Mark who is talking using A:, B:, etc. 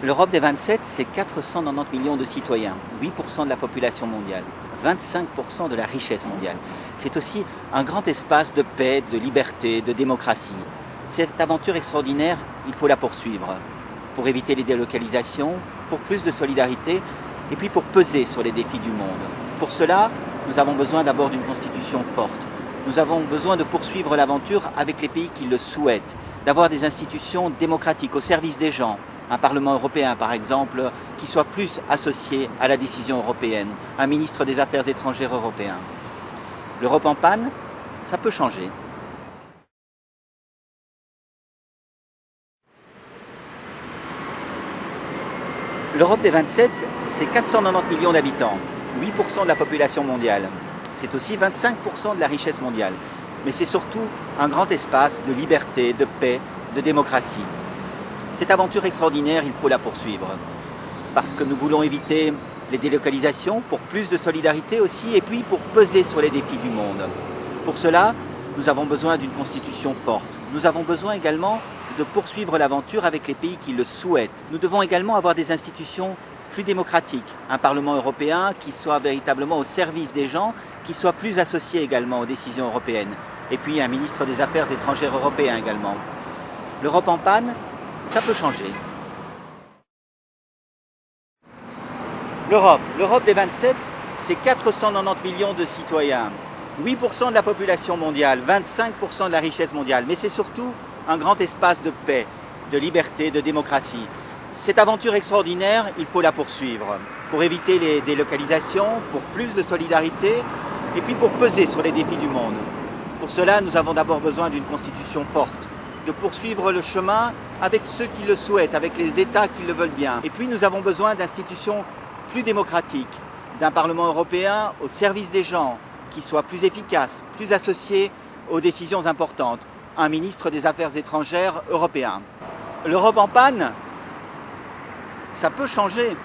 A: L'Europe des 27, c'est 490 millions de citoyens, 8% de la population mondiale, 25% de la richesse mondiale. C'est aussi un grand espace de paix, de liberté, de démocratie. Cette aventure extraordinaire, il faut la poursuivre pour éviter les délocalisations, pour plus de solidarité et puis pour peser sur les défis du monde. Pour cela, nous avons besoin d'abord d'une constitution forte. Nous avons besoin de poursuivre l'aventure avec les pays qui le souhaitent, d'avoir des institutions démocratiques au service des gens. Un Parlement européen, par exemple, qui soit plus associé à la décision européenne, un ministre des Affaires étrangères européen. L'Europe en panne, ça peut changer. L'Europe des 27, c'est 490 millions d'habitants, 8% de la population mondiale. C'est aussi 25% de la richesse mondiale. Mais c'est surtout un grand espace de liberté, de paix, de démocratie. Cette aventure extraordinaire, il faut la poursuivre. Parce que nous voulons éviter les délocalisations, pour plus de solidarité aussi, et puis pour peser sur les défis du monde. Pour cela, nous avons besoin d'une constitution forte. Nous avons besoin également de poursuivre l'aventure avec les pays qui le souhaitent. Nous devons également avoir des institutions plus démocratiques, un Parlement européen qui soit véritablement au service des gens, qui soit plus associé également aux décisions européennes, et puis un ministre des Affaires étrangères européen également. L'Europe en panne, ça peut changer. L'Europe des 27, c'est 490 millions de citoyens, 8% de la population mondiale, 25% de la richesse mondiale, mais c'est surtout un grand espace de paix, de liberté, de démocratie. Cette aventure extraordinaire, il faut la poursuivre pour éviter les délocalisations, pour plus de solidarité et puis pour peser sur les défis du monde. Pour cela, nous avons d'abord besoin d'une constitution forte, de poursuivre le chemin avec ceux qui le souhaitent, avec les États qui le veulent bien. Et puis nous avons besoin d'institutions plus démocratiques, d'un Parlement européen au service des gens, qui soit plus efficace, plus associé aux décisions importantes, un ministre des Affaires étrangères européen. L'Europe en panne, ça peut changer.